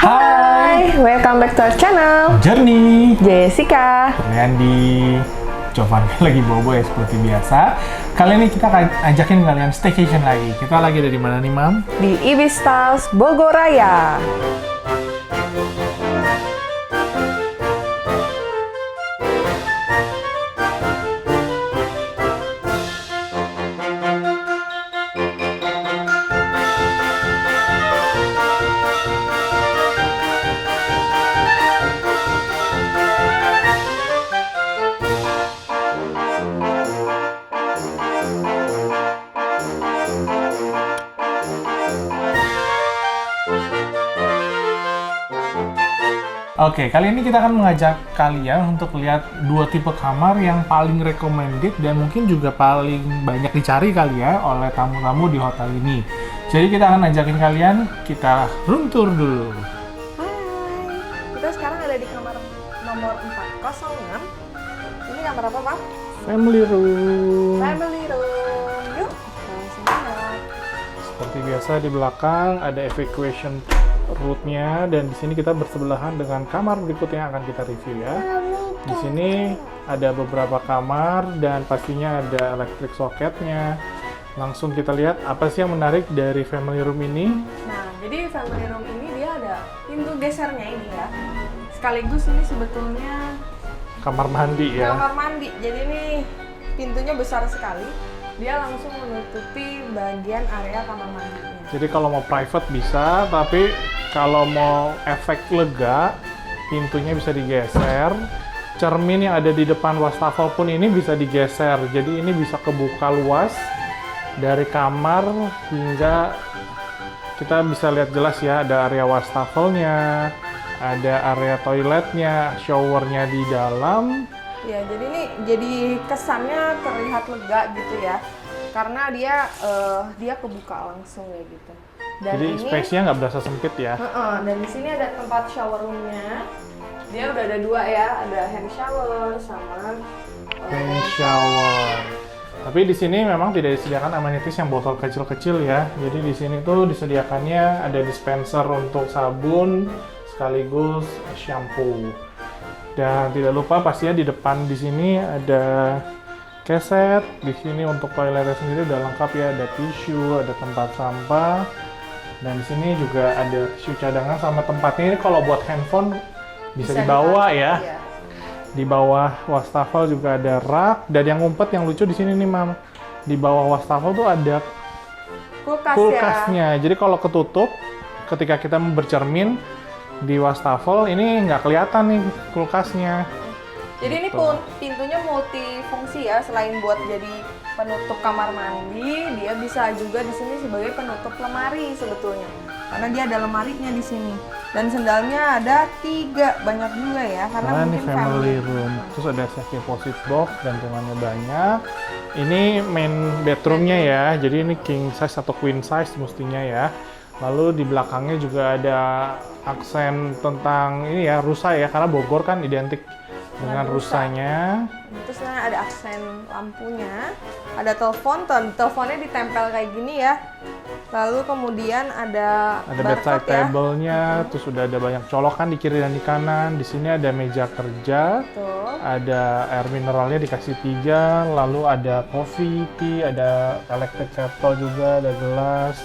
Hai, welcome back to our channel. Journey, Jessica. Randy, Jovan lagi bobo ya seperti biasa. Kali ini kita akan ajakin kalian staycation lagi. Kita lagi dari mana nih, Mam? Di Ibis Styles Bogoraya. Oke, kali ini kita akan mengajak kalian untuk lihat dua tipe kamar yang paling recommended dan mungkin juga paling banyak dicari kali ya oleh tamu-tamu di hotel ini. Jadi kita akan ajakin kalian, kita room tour dulu. Hai, kita sekarang ada di kamar nomor 406. Ini kamar apa, Pak? Family room. Family room. Yuk, langsung lihat. Seperti biasa di belakang ada evacuation route-nya dan di sini kita bersebelahan dengan kamar berikutnya yang akan kita review ya. Di sini ada beberapa kamar dan pastinya ada electric socketnya. Langsung kita lihat apa sih yang menarik dari family room ini. Nah, jadi family room ini dia ada pintu gesernya ini ya. Sekaligus ini sebetulnya Kamar mandi ya. kamar mandi. Jadi ini pintunya besar sekali. Dia langsung menutupi bagian area kamar mandinya. Jadi kalau mau private bisa, tapi kalau mau efek lega, pintunya bisa digeser. Cermin yang ada di depan wastafel pun ini bisa digeser. Jadi ini bisa kebuka luas dari kamar hingga kita bisa lihat jelas ya, ada area wastafelnya, ada area toiletnya, showernya di dalam. Ya, jadi ini jadi kesannya terlihat lega gitu ya. Karena dia kebuka langsung ya gitu. Dan Jadi ini space-nya nggak berasa sempit ya. dan di sini ada tempat shower room-nya. Dia udah ada dua ya, ada hand shower sama Hand shower. Tapi di sini memang tidak disediakan amenities yang botol kecil-kecil ya. Jadi di sini tuh disediakannya ada dispenser untuk sabun sekaligus shampoo. Dan tidak lupa pastinya di depan di sini ada keset. Di sini untuk toiletnya sendiri udah lengkap ya, ada tisu, ada tempat sampah. Dan di sini juga ada tisu cadangan sama tempatnya ini kalau buat handphone bisa dibawa dipakai, ya. iya. Di bawah wastafel juga ada rak, dan yang ngumpet yang lucu di sini nih, Mam. Di bawah wastafel tuh ada Kulkas ya. kulkasnya. Jadi kalau ketutup ketika kita bercermin di wastafel ini nggak kelihatan nih kulkasnya. Jadi ini Gitu. pintunya multifungsi ya, selain buat jadi penutup kamar mandi, dia bisa juga di sini sebagai penutup lemari sebetulnya. Karena dia ada lemarinya di sini. Dan sendalnya ada 3, banyak juga ya, karena Ini mungkin family room. Terus ada safety deposit box, gantungannya banyak. Ini main bedroomnya ya, jadi ini king size atau queen size mestinya ya. Lalu di belakangnya juga ada aksen tentang ini ya, rusa ya, karena Bogor kan identik dengan rusa. rusanya. Terus ada aksen lampunya, ada teleponnya ditempel kayak gini ya. Lalu kemudian ada Bedside barcode ya. table-nya, terus udah ada banyak colokan di kiri dan di kanan. Di sini ada meja kerja, Tuh. ada air mineralnya dikasih 3, lalu ada coffee, tea, ada electric kettle juga, ada gelas.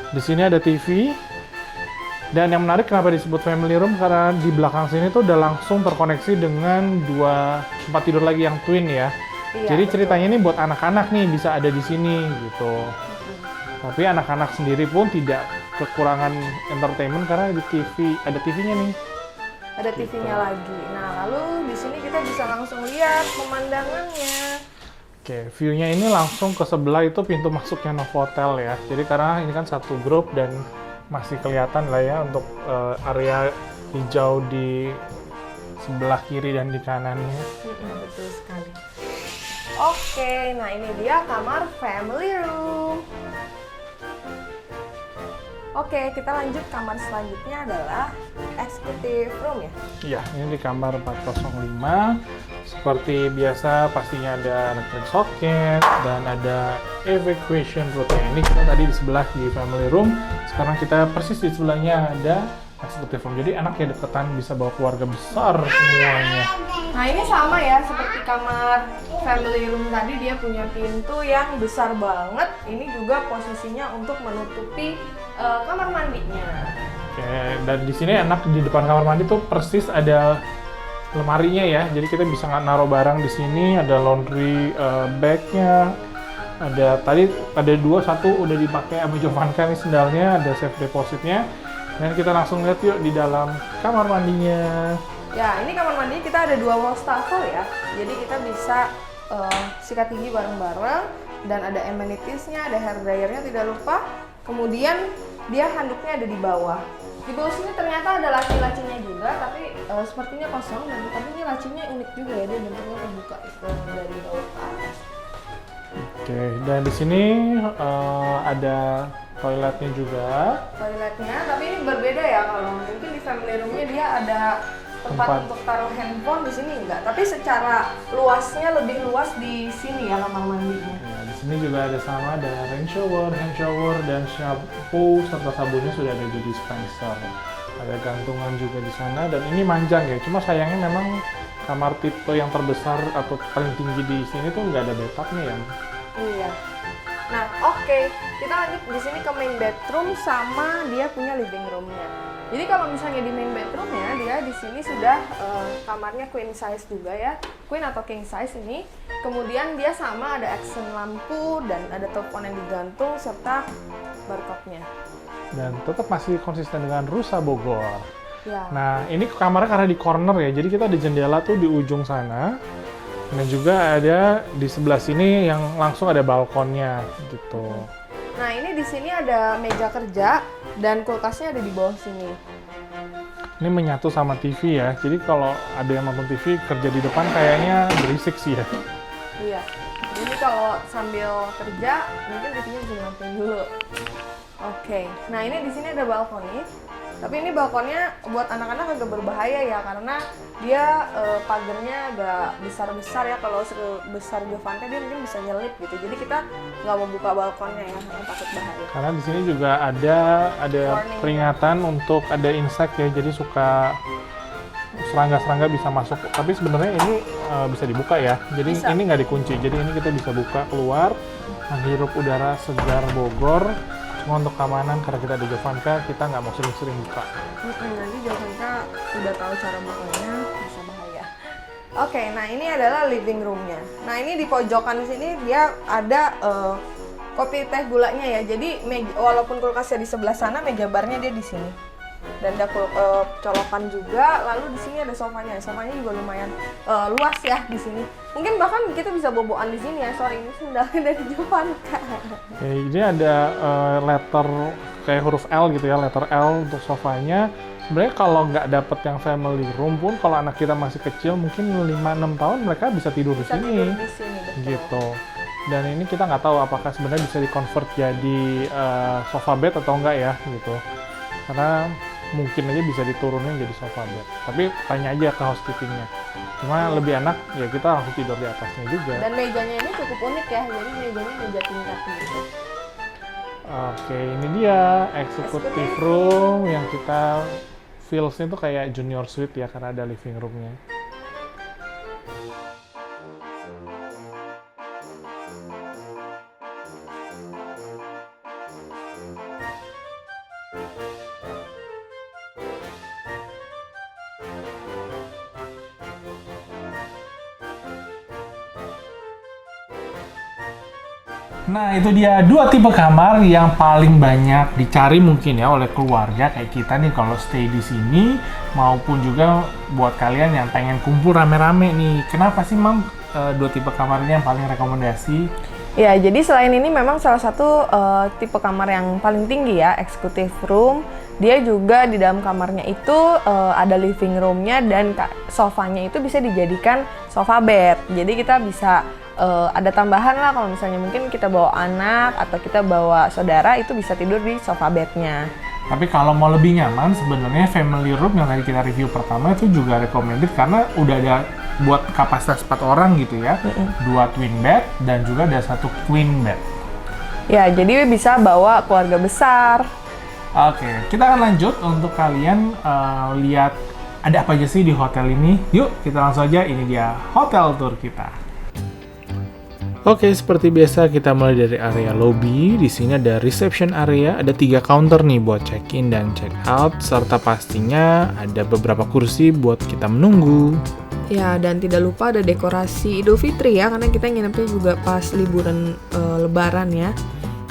Di sini ada TV. Dan yang menarik kenapa disebut family room, karena di belakang sini tuh udah langsung terkoneksi dengan 2 tempat tidur lagi yang twin ya. Iya, Jadi betul. ceritanya ini buat anak-anak nih bisa ada di sini gitu. Tapi anak-anak sendiri pun tidak kekurangan entertainment karena di TV, ada TV-nya nih. Ada TV-nya lagi. Nah, lalu di sini kita bisa langsung lihat pemandangannya. Oke, view-nya ini langsung ke sebelah itu pintu masuknya Novotel ya. Jadi karena ini kan satu grup dan masih kelihatan lah ya untuk area hijau di sebelah kiri dan di kanannya. Betul sekali. Oke, nah ini dia kamar family room. Oke, kita lanjut. Kamar selanjutnya adalah executive room ya. Iya, ini di kamar 405. Seperti biasa pastinya ada electric socket dan ada evacuation route. Ini kita tadi di sebelah di family room. Sekarang kita persis di sebelahnya ada executive room. Jadi enak ya deketan, bisa bawa keluarga besar semuanya. Nah ini sama ya seperti kamar family room tadi, dia punya pintu yang besar banget. Ini juga posisinya untuk menutupi kamar mandinya. Oke, dan di sini enak, di depan kamar mandi tuh persis ada lemarinya ya. Jadi kita bisa naruh barang di sini, ada laundry bagnya. Tadi ada 2, 1 udah dipakai sama Jovanka nih sendalnya, ada safe depositnya. Dan kita langsung lihat yuk di dalam kamar mandinya. Ya, ini kamar mandi kita ada 2 wastafel ya. Jadi kita bisa sikat gigi bareng-bareng, dan ada amenities-nya, ada hair dryer-nya tidak lupa. Kemudian dia handuknya ada di bawah. Di bawah sini ternyata ada laci-lacinya juga, tapi sepertinya kosong. Dan tapi ini lacinya unik juga ya, dia bentuknya terbuka itu dari bawah ke atas. Oke, dan di sini ada toiletnya juga. Toiletnya, tapi ini berbeda ya. Kalau mungkin di family room-nya dia ada tempat untuk taruh handphone, di sini enggak. Tapi secara luasnya lebih luas di sini ya kamar mandinya. Ya, di sini juga ada sama, ada rain shower, hand shower, dan shampoo serta sabunnya sudah ada di dispenser. Ada gantungan juga di sana, dan ini manjang ya. Cuma sayangnya memang kamar tipe yang terbesar atau paling tinggi di sini tuh nggak ada bathtubnya ya. Iya. Nah, oke. Kita lanjut di sini ke main bedroom sama dia punya living room-nya. Jadi kalau misalnya di main bedroom-nya, dia di sini sudah kamarnya queen size juga ya. Queen atau king size ini. Kemudian dia sama ada accent lampu dan ada telepon yang digantung serta barcode-nya. Dan tetap masih konsisten dengan Rusa Bogor. Ya. Nah, ini kamarnya karena di corner ya, jadi kita ada jendela tuh di ujung sana. Dan juga ada di sebelah sini yang langsung ada balkonnya gitu. Nah, ini di sini ada meja kerja dan kulkasnya ada di bawah sini. Ini menyatu sama TV ya, jadi kalau ada yang nonton TV kerja di depan kayaknya berisik sih ya. Iya. Jadi kalau sambil kerja, mungkin TV-nya bisa nonton dulu. Oke. Nah, ini di sini ada balkoni. Tapi ini balkonnya buat anak-anak agak berbahaya ya, karena dia pagarnya agak besar-besar ya. Kalau sebesar Jovanka dia mungkin bisa nyelip gitu. Jadi kita nggak mau buka balkonnya ya, karena takut bahaya. Karena di sini juga ada Warning. peringatan untuk ada insect ya, jadi suka serangga-serangga bisa masuk. Tapi sebenarnya ini bisa dibuka ya. Jadi Bisa. ini nggak dikunci. Jadi ini kita bisa buka keluar, menghirup udara segar Bogor. Cuma untuk keamanan, karena kita ada Jovanka, kita nggak mau sering-sering buka. Nanti Jovanka udah tahu cara bukanya, bisa bahaya. Oke, nah ini adalah living room-nya. Nah ini di pojokan di sini dia ada kopi teh gulanya ya. Jadi walaupun kulkasnya di sebelah sana, meja barnya dia di sini. Dan ada colokan juga. Lalu di sini ada sofanya. Sofanya juga lumayan luas ya di sini. Mungkin bahkan kita bisa boboan di sini ya. Sorry, ini sendalnya dari Jovanka. Oke, ini ada letter kayak huruf L gitu ya, letter L untuk sofanya. Sebenarnya kalau nggak dapet yang family room pun, kalau anak kita masih kecil mungkin 5-6 tahun mereka bisa tidur di sini. Tidur di sini, betul. Gitu. Dan ini kita nggak tahu apakah sebenarnya bisa di-convert jadi sofa bed atau enggak ya gitu. Karena mungkin aja bisa diturunin jadi sofa bed. Tapi tanya aja ke housekeeping-nya. Cuma lebih enak ya kita langsung tidur di atasnya juga. Dan mejanya ini cukup unik ya, jadi mejanya meja tingkat gitu. Oke, ini dia executive room yang kita feels-nya tuh kayak junior suite ya, karena ada living room-nya. Nah, itu dia 2 tipe kamar yang paling banyak dicari mungkin ya oleh keluarga kayak kita nih kalau stay di sini, maupun juga buat kalian yang pengen kumpul rame-rame nih. Kenapa sih, Mam, 2 tipe kamar ini yang paling rekomendasi? Ya, jadi selain ini memang salah satu tipe kamar yang paling tinggi ya, executive room. Dia juga di dalam kamarnya itu ada living room-nya dan sofanya itu bisa dijadikan sofa bed. Jadi kita bisa ada tambahan lah kalau misalnya mungkin kita bawa anak atau kita bawa saudara, itu bisa tidur di sofa bednya. Tapi kalau mau lebih nyaman, sebenarnya family room yang tadi kita review pertama itu juga recommended karena udah ada buat kapasitas 4 orang gitu ya. 2 twin bed dan juga ada 1 queen bed. Ya, jadi bisa bawa keluarga besar. Oke, kita akan lanjut untuk kalian lihat ada apa aja sih di hotel ini. Yuk, kita langsung aja. Ini dia hotel tour kita. Oke, seperti biasa kita mulai dari area lobby. Di sini ada reception area, ada 3 counter nih buat check-in dan check-out, serta pastinya ada beberapa kursi buat kita menunggu. Ya, dan tidak lupa ada dekorasi Idul Fitri ya, karena kita nginepnya juga pas liburan Lebaran ya.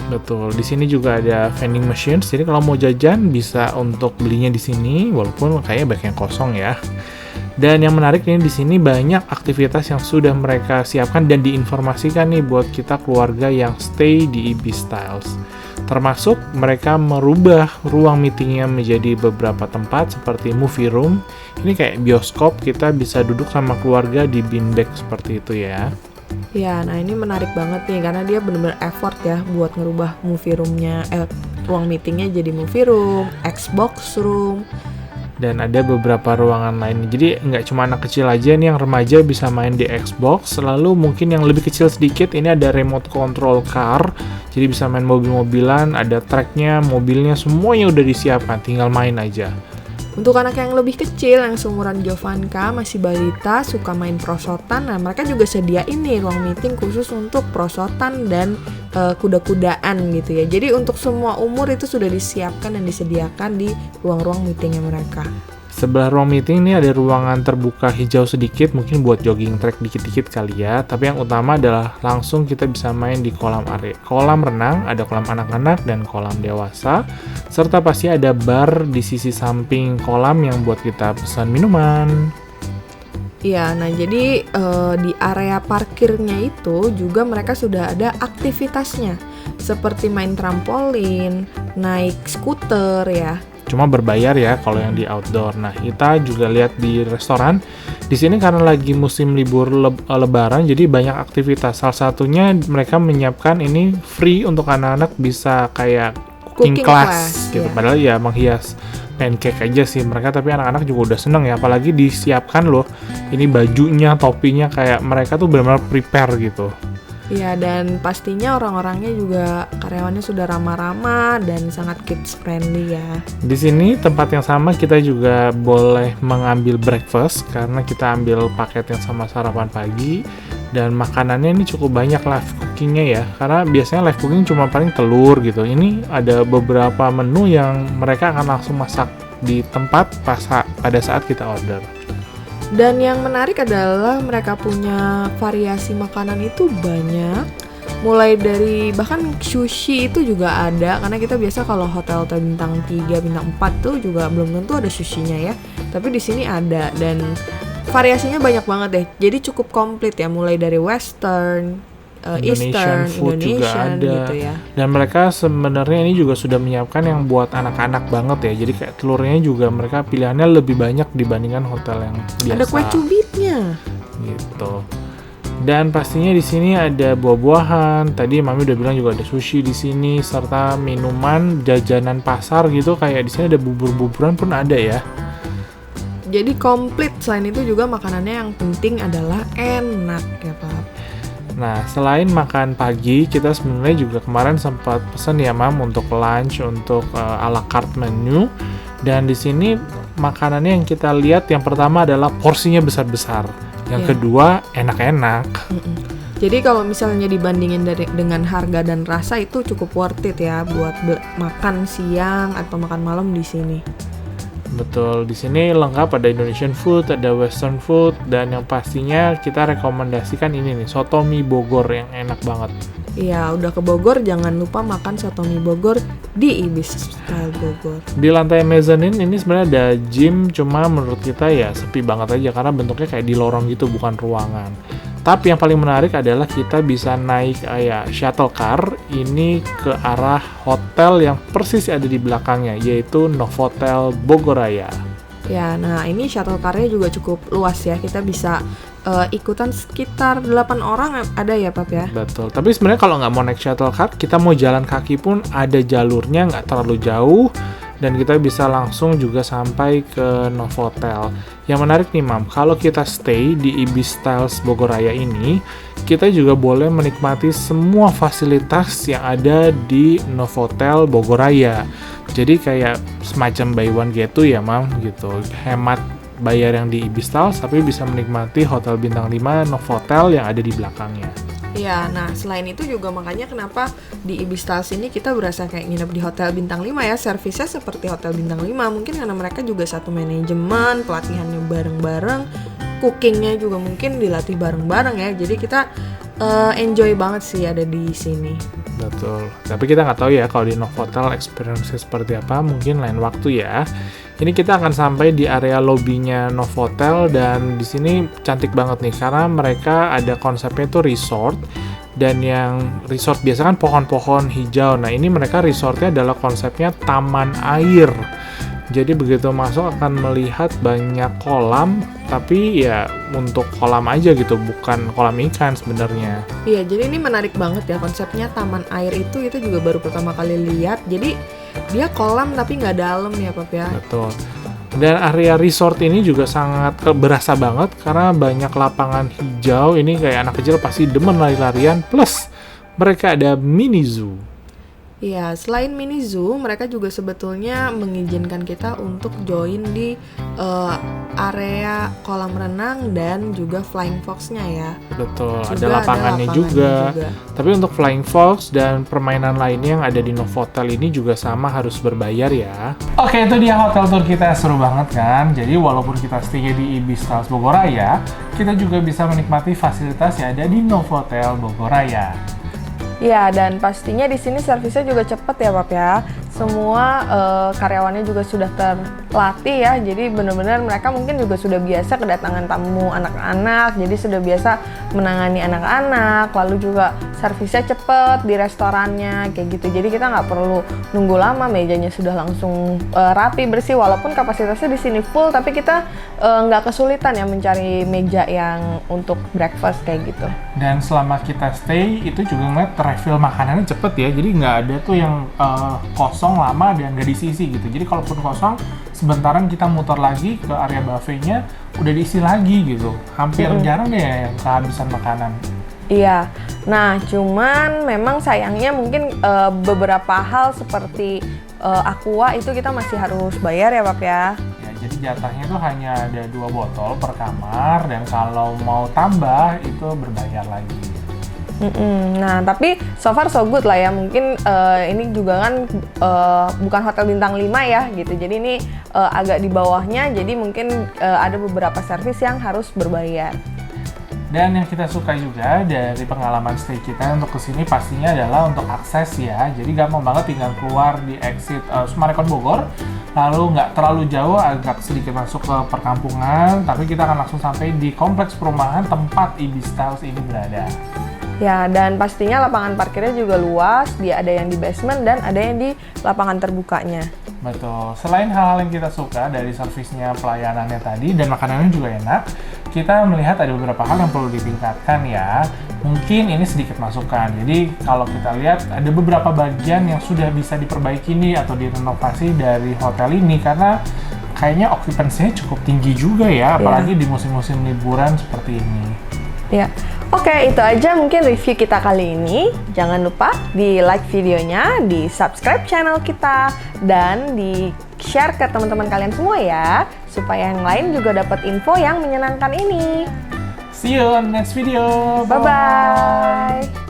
Betul, di sini juga ada vending machine. Jadi kalau mau jajan bisa untuk belinya di sini, walaupun kayaknya banyak yang kosong ya. Dan yang menarik nih di sini banyak aktivitas yang sudah mereka siapkan dan diinformasikan nih buat kita keluarga yang stay di Ibis Styles. Termasuk mereka merubah ruang meetingnya menjadi beberapa tempat seperti movie room. Ini kayak bioskop, kita bisa duduk sama keluarga di beanbag seperti itu ya. Ya, nah ini menarik banget nih karena dia benar-benar effort ya buat ngerubah movie roomnya, ruang meetingnya jadi movie room, Xbox room. Dan ada beberapa ruangan lain. Jadi nggak cuma anak kecil aja nih yang remaja bisa main di Xbox. Lalu mungkin yang lebih kecil sedikit ini ada remote control car. Jadi bisa main mobil-mobilan, ada tracknya, mobilnya, semuanya udah disiapkan. Tinggal main aja. Untuk anak yang lebih kecil, yang seumuran Jovanka, masih balita, suka main prosotan, nah mereka juga sediain nih ruang meeting khusus untuk prosotan dan kuda-kudaan gitu ya. Jadi untuk semua umur itu sudah disiapkan dan disediakan di ruang-ruang meetingnya mereka. Sebelah ruang meeting ini ada ruangan terbuka hijau sedikit, mungkin buat jogging track dikit-dikit kali ya. Tapi yang utama adalah langsung kita bisa main di kolam renang, ada kolam anak-anak dan kolam dewasa. Serta pasti ada bar di sisi samping kolam yang buat kita pesan minuman. Iya, nah jadi di area parkirnya itu juga mereka sudah ada aktivitasnya. Seperti main trampolin, naik skuter ya. Cuma berbayar ya kalau yang di outdoor. Nah, kita juga lihat di restoran. Di sini karena lagi musim libur lebaran, jadi banyak aktivitas. Salah satunya mereka menyiapkan ini free untuk anak-anak bisa kayak cooking class gitu. Yeah. Padahal ya menghias pancake aja sih mereka, tapi anak-anak juga udah seneng ya. Apalagi disiapkan loh, ini bajunya, topinya, kayak mereka tuh benar-benar prepare gitu. Iya, dan pastinya orang-orangnya juga karyawannya sudah ramah-ramah dan sangat kids friendly ya. Di sini tempat yang sama kita juga boleh mengambil breakfast karena kita ambil paket yang sama sarapan pagi, dan makanannya ini cukup banyak live cookingnya ya, karena biasanya live cooking cuma paling telur gitu. Ini ada beberapa menu yang mereka akan langsung masak di tempat pada saat kita order. Dan yang menarik adalah mereka punya variasi makanan itu banyak. Mulai dari bahkan sushi itu juga ada, karena kita biasa kalau hotel bintang 3, bintang 4 tuh juga belum tentu ada sushinya ya. Tapi di sini ada dan variasinya banyak banget deh. Jadi cukup komplit ya, mulai dari western, Eastern, food juga ada gitu ya. Dan mereka sebenarnya ini juga sudah menyiapkan yang buat anak-anak banget ya. Jadi kayak telurnya juga mereka pilihannya lebih banyak dibandingkan hotel yang biasa. Ada kue cubitnya gitu. Dan pastinya di sini ada buah-buahan. Tadi Mami udah bilang juga ada sushi di sini, serta minuman, jajanan pasar gitu. Kayak di sini ada bubur-buburan pun ada ya. Jadi komplit. Selain itu juga makanannya yang penting adalah enak ya Pak. Nah, selain makan pagi, kita sebenarnya juga kemarin sempat pesan ya Mam untuk lunch, untuk a la carte menu. Dan di sini makanannya yang kita lihat yang pertama adalah porsinya besar-besar. Yang kedua enak-enak. Jadi kalau misalnya dibandingin dengan harga dan rasa itu cukup worth it ya buat makan siang atau makan malam di sini. Betul, di sini lengkap, ada Indonesian food, ada Western food, dan yang pastinya kita rekomendasikan ini nih, soto mie Bogor yang enak banget. Iya, udah ke Bogor jangan lupa makan soto mie Bogor di Ibis Style Bogor. Di lantai mezzanine ini sebenarnya ada gym, cuma menurut kita ya sepi banget aja karena bentuknya kayak di lorong gitu, bukan ruangan. Tapi yang paling menarik adalah kita bisa naik shuttle car ini ke arah hotel yang persis ada di belakangnya, yaitu Novotel Bogoraya. Ya, nah ini shuttle car-nya juga cukup luas ya. Kita bisa ikutan sekitar 8 orang ada ya Pap ya? Betul, tapi sebenarnya kalau nggak mau naik shuttle car, kita mau jalan kaki pun ada jalurnya, nggak terlalu jauh. Dan kita bisa langsung juga sampai ke Novotel. Yang menarik nih Mam, kalau kita stay di Ibis Styles Bogoraya ini, kita juga boleh menikmati semua fasilitas yang ada di Novotel Bogoraya. Jadi kayak semacam buy one get two ya Mam gitu. Hemat bayar yang di Ibis-Styles tapi bisa menikmati hotel bintang 5 Novotel yang ada di belakangnya. Iya, nah selain itu juga makanya kenapa di Ibis-Styles ini kita berasa kayak nginep di hotel bintang 5 ya. Servisnya seperti hotel bintang 5, mungkin karena mereka juga satu manajemen, pelatihannya bareng-bareng, cookingnya juga mungkin dilatih bareng-bareng ya. Jadi kita enjoy banget sih ada di sini. Betul, tapi kita nggak tahu ya kalau di Novotel experience seperti apa, mungkin lain waktu ya. Ini kita akan sampai di area lobbynya Novotel dan di sini cantik banget nih karena mereka ada konsepnya itu resort dan yang resort biasa kan pohon-pohon hijau. Nah ini mereka resortnya adalah konsepnya taman air. Jadi begitu masuk akan melihat banyak kolam, tapi ya untuk kolam aja gitu, bukan kolam ikan sebenarnya. Iya, jadi ini menarik banget ya konsepnya taman air itu kita juga baru pertama kali lihat. Jadi dia kolam tapi nggak dalam ya Pap ya. Betul. Dan area resort ini juga sangat berasa banget karena banyak lapangan hijau. Ini kayak anak kecil pasti demen lari-larian. Plus mereka ada mini zoo. Iya, selain mini zoo, mereka juga sebetulnya mengizinkan kita untuk join di area kolam renang dan juga flying fox-nya ya. Betul, Juga ada lapangannya juga. Tapi untuk flying fox dan permainan lainnya yang ada di Novotel ini juga sama harus berbayar ya. Oke, itu dia hotel tour kita, seru banget kan? Jadi walaupun kita stay di Ibis-Styles Bogoraya, kita juga bisa menikmati fasilitas yang ada di Novotel Bogoraya. Ya, dan pastinya di sini servisnya juga cepet ya Pap ya. Semua karyawannya juga sudah terlatih ya, jadi benar-benar mereka mungkin juga sudah biasa kedatangan tamu anak-anak, jadi sudah biasa menangani anak-anak, lalu juga servisnya cepet di restorannya kayak gitu. Jadi kita nggak perlu nunggu lama, mejanya sudah langsung rapi bersih. Walaupun kapasitasnya di sini full, tapi kita nggak kesulitan ya mencari meja yang untuk breakfast kayak gitu. Dan selama kita stay itu juga ngeliat refill makanannya cepet ya, jadi nggak ada tuh yang kosong lama dan nggak diisi gitu. Jadi kalaupun kosong, sebentaran kita muter lagi ke area buffetnya udah diisi lagi gitu. Hampir jarang deh yang kehabisan makanan. Iya, nah cuman memang sayangnya mungkin beberapa hal seperti aqua itu kita masih harus bayar ya Pap ya. Ya, jadi jatahnya tuh hanya ada 2 botol per kamar dan kalau mau tambah itu berbayar lagi. Nah, tapi so far so good lah ya. Mungkin ini juga kan bukan hotel bintang 5 ya gitu. Jadi ini agak di bawahnya. Jadi mungkin ada beberapa servis yang harus berbayar. Dan yang kita suka juga dari pengalaman stay kita untuk kesini pastinya adalah untuk akses ya. Jadi gampang banget tinggal keluar di exit Summarecon Bogor. Lalu nggak terlalu jauh, agak sedikit masuk ke perkampungan. Tapi kita akan langsung sampai di kompleks perumahan tempat Ibis-Styles ini berada. Ya, dan pastinya lapangan parkirnya juga luas, dia ada yang di basement dan ada yang di lapangan terbukanya. Betul, selain hal-hal yang kita suka dari servisnya, pelayanannya tadi, dan makanannya juga enak, kita melihat ada beberapa hal yang perlu ditingkatkan ya. Mungkin ini sedikit masukan, jadi kalau kita lihat ada beberapa bagian yang sudah bisa diperbaiki nih atau direnovasi dari hotel ini, karena kayaknya occupancy-nya cukup tinggi juga ya, apalagi di musim-musim liburan seperti ini. Ya, oke, itu aja mungkin review kita kali ini. Jangan lupa di like videonya, di subscribe channel kita, dan di share ke teman-teman kalian semua ya, supaya yang lain juga dapat info yang menyenangkan ini. See you on next video. Bye-bye.